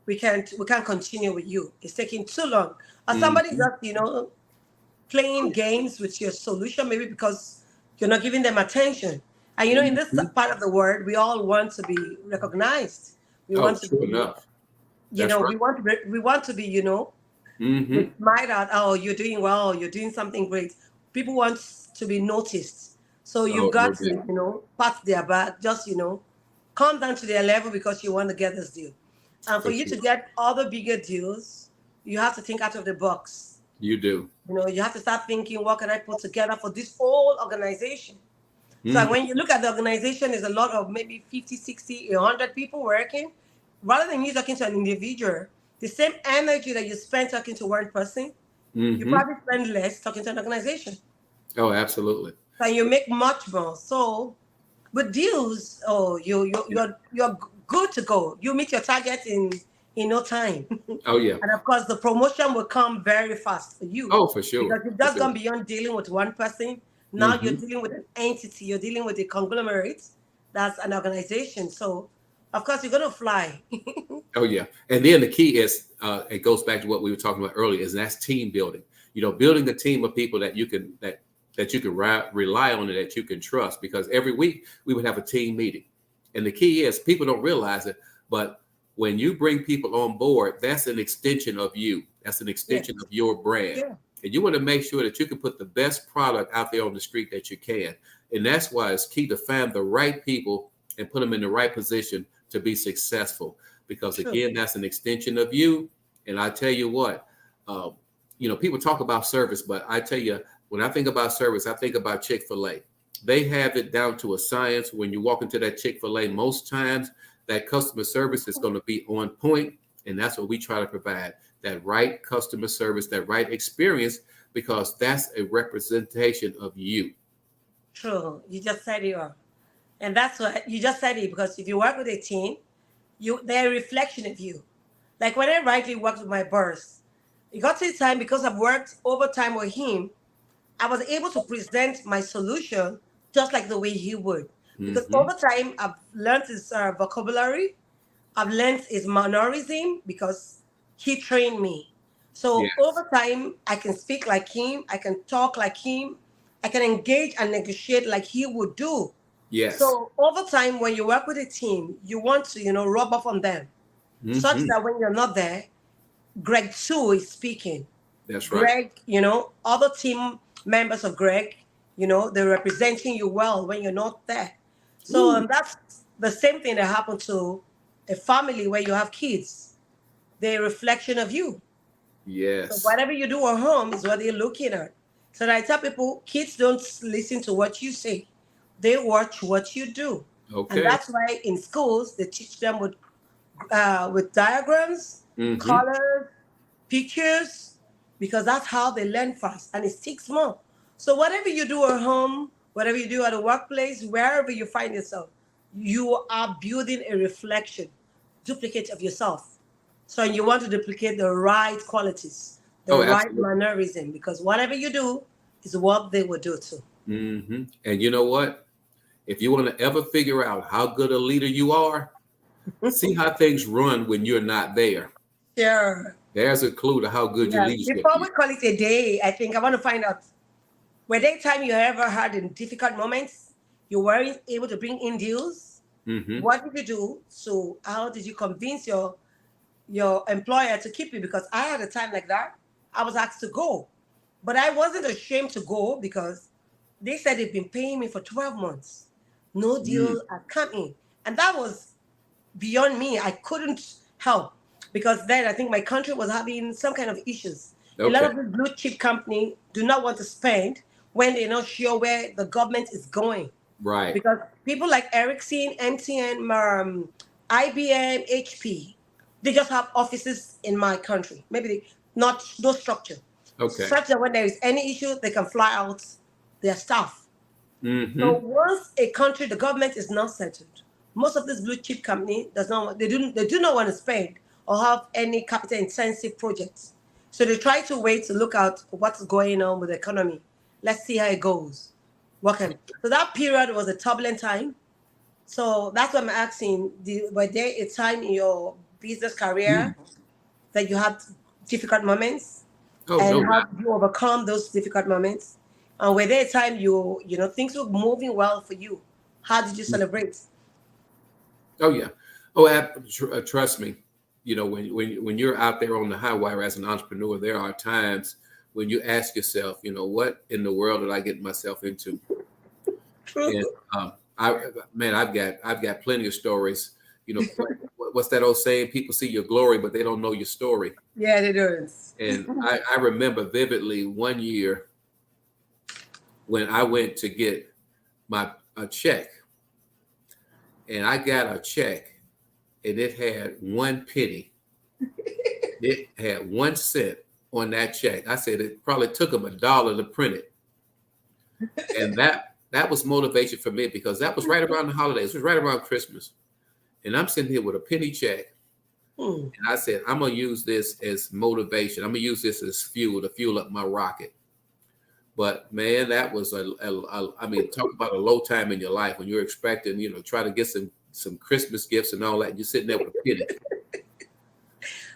we can't continue with you. It's taking too long. Or somebody
Hmm.
just, playing games with your solution, maybe because you're not giving them attention. And in this
Hmm.
part of the world, we all want to be recognized. We
Oh,
want to
true
be,
enough. That's right.
we want to be,
Hmm.
admired at, oh, you're doing well, you're doing something great. People want to be noticed. So you've
Oh, no
got to,
doubt.
pat their back, just, come down to their level because you want to get this deal. And for
For
you to
sure.
get other bigger deals, you have to think out of the box.
You do.
You have to start thinking, what can I put together for this whole organization? So
Hmm.
when you look at the organization, there's a lot of maybe 50, 60, 100 people working. Rather than you talking to an individual, the same energy that you spend talking to one person, you
Hmm.
probably spend less talking to an organization.
Oh, absolutely.
And you make much more. So with deals, oh,
Yeah.
you're good to go. You meet your target in no time.
Oh yeah.
And of course, the promotion will come very fast for you
Oh, for sure.
because you've
For
just
sure.
gone beyond dealing with one person. Now you're
Hmm.
dealing with an entity, you're dealing with a conglomerate that's an organization. So, of course, you're going to fly.
Oh yeah. And then the key is, it goes back to what we were talking about earlier, is that's team building. Building a team of people that you can rely on and that you can trust. Because every week we would have a team meeting, and the key is people don't realize it, but when you bring people on board, that's an extension of you. That's an
Yes.
extension of your brand,
Yeah.
and you want to make sure that you can put the best product out there on the street that you can. And that's why it's key to find the right people and put them in the right position to be successful, because
True.
again, that's an extension of you. And I tell you what, uh, people talk about service, but I tell you, when I think about service, I think about Chick-fil-A. They have it down to a science. When you walk into that Chick-fil-A, most times that customer service is going to be on point, and that's what we try to provide, that right customer service, that right experience, because that's a representation of you.
True. You just said it all. And that's what you just said it because if you work with a team, they're a reflection of you. Like when I rightly worked with my boss, it got to the time because I've worked overtime with him, I was able to present my solution just like the way he would. Because
Hmm.
over time, I've learned his vocabulary, I've learned his mannerism because he trained me. So
Yes.
over time, I can speak like him, I can talk like him, I can engage and negotiate like he would do.
Yes.
So over time, when you work with a team, you want to, rub off on them, such
Hmm.
that when you're not there, Greg too is speaking.
That's right.
Greg, other team members of Greg, they're representing you well when you're not there. So
Ooh.
that's the same thing that happened to a family where you have kids. They're a reflection of you. So
Yes.
whatever you do at home is what they're looking at. So I tell people, kids don't listen to what you say. They watch what you do. And
Okay.
that's why in schools they teach them with diagrams,
Hmm.
colors, pictures, because that's how they learn fast and it sticks more. So whatever you do at home, whatever you do at the workplace, wherever you find yourself, you are building a reflection, duplicate of yourself. So you want to duplicate the right qualities, the
Oh,
right
absolutely.
mannerism, because whatever you do is what they will do too.
And you know what? If you want to ever figure out how good a leader you are, see how things run when you're not there.
Sure.
There's a clue to how good your
Yeah.
leadership
Before
is.
we call it a day, I think I want to find out, were there time you ever had in difficult moments you weren't able to bring in deals?
Hmm.
What did you do? So how did you convince your employer to keep you? Because I had a time like that. I was asked to go, but I wasn't ashamed to go because they said they've been paying me for 12 months. No
Mm.
deal had come in, and that was beyond me. I couldn't help because then I think my country was having some kind of issues. A lot
Okay.
of the blue chip company do not want to spend when they're not sure where the government is going.
Right.
Because people like Ericsson, MTN, IBM, HP, They just have offices in my country. Maybe not no structure.
Okay.
Such that when there is any issue, they can fly out their staff. So
Mm-hmm.
once a country, the government is not settled, most of this blue chip company does not. They do not want to spend or have any capital intensive projects. So they try to wait to look at what's going on with the economy. Let's see how it goes. So that period was a turbulent time. So that's what I'm asking. Was there a time in your business career that you had difficult moments?
Oh
And
no.
how did you overcome those difficult moments? And were there a time you know things were moving well for you? How did you celebrate?
Oh yeah. Oh, trust me. You know, when you're out there on the highway as an entrepreneur, there are times when you ask yourself, you know, what in the world did I get myself into?
True.
And I've got plenty of stories. You know, what's that old saying? People see your glory, but they don't know your story.
Yeah, it is.
And I remember vividly one year when I went to get a check, and I got a check, and it had 1 penny. It had 1 cent on that check. I said it probably took them $1 to print it, and that was motivation for me because that was right around the holidays. It was right around Christmas, and I'm sitting here with a penny check, and I said I'm gonna use this as motivation. I'm gonna use this as fuel to fuel up my rocket. But man, that was I mean, talk about a low time in your life when you're expecting, you know, try to get some Christmas gifts and all that. And you're sitting there with a penny.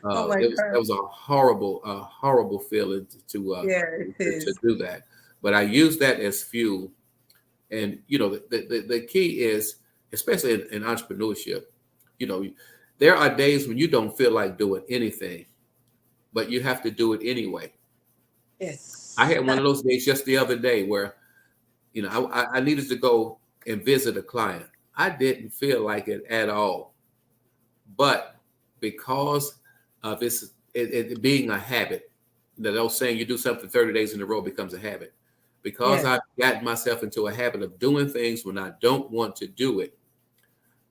Oh my God.
That was a horrible feeling to do that. But I use that as fuel. And you know, the key is, especially in entrepreneurship, you know, there are days when you don't feel like doing anything, but you have to do it anyway.
Yes.
I had one of those days just the other day where, you know, I needed to go and visit a client. I didn't feel like it at all. But because of it being a habit, that old saying, you do something 30 days in a row becomes a habit. Because I've gotten myself into a habit of doing things when I don't want to do it,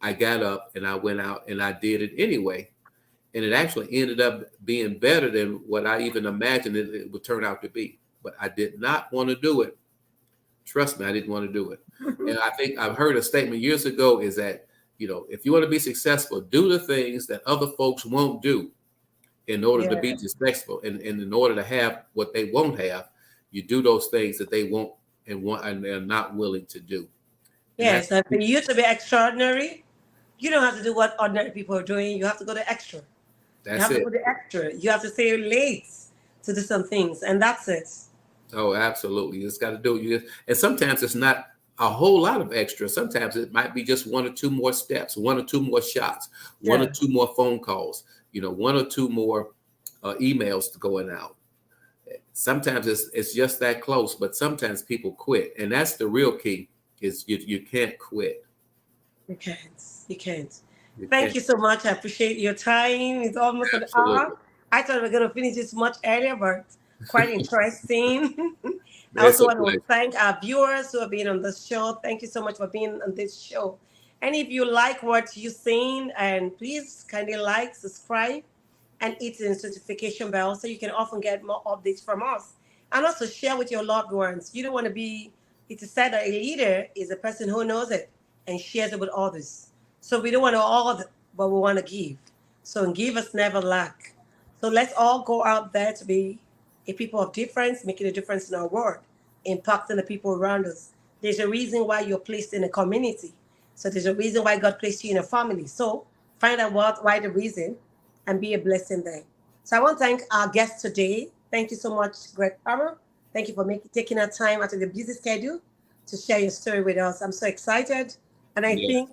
I got up and I went out and I did it anyway. And it actually ended up being better than what I even imagined it would turn out to be. But I did not want to do it. Trust me, I didn't want to do it. And I think I've heard a statement years ago is that, you know, if you want to be successful, do the things that other folks won't do in order to be successful. And in order to have what they won't have, you do those things that they won't and they're not willing to do.
Yes, and for you to be extraordinary, you don't have to do what ordinary people are doing. You have to go the extra. You have to go the extra. You have to stay late to do some things, and that's it.
Oh, absolutely. You just got to do it. And sometimes it's not a whole lot of extra. Sometimes it might be just 1 or 2 more steps, 1 or 2 more shots, 1 or 2 more phone calls, you know, 1 or 2 more emails going out. Sometimes it's just that close, but sometimes people quit. And that's the real key is you can't quit.
You can't. You can't. Thank you so much. I appreciate your time. It's almost an hour. I thought we were going to finish this much earlier, but quite interesting. I also want to thank our viewers who have been on this show. Thank you so much for being on this show. And if you like what you've seen, and please kindly like, subscribe, and hit the notification bell so you can often get more updates from us. And also share with your loved ones. You don't want to be, it is said that a leader is a person who knows it and shares it with others. So we don't want to all, but we want to give. So give us never lack. So let's all go out there to be a people of difference, making a difference in our world, impacting the people around us. There's a reason why you're placed in a community. So there's a reason why God placed you in a family. So find out why the reason and be a blessing there. So I want to thank our guest today. Thank you so much, Greg Palmer. Thank you for taking our time out of your busy schedule to share your story with us. I'm so excited. And I think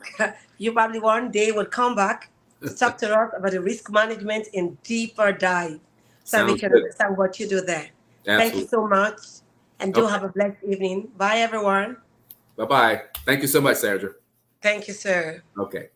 you probably one day will come back to talk to us about the risk management in deeper dive. So we can understand what you do there. Absolutely. Thank you so much. And do have a blessed evening. Bye, everyone.
Bye-bye. Thank you so much, Sandra.
Thank you, sir.
Okay.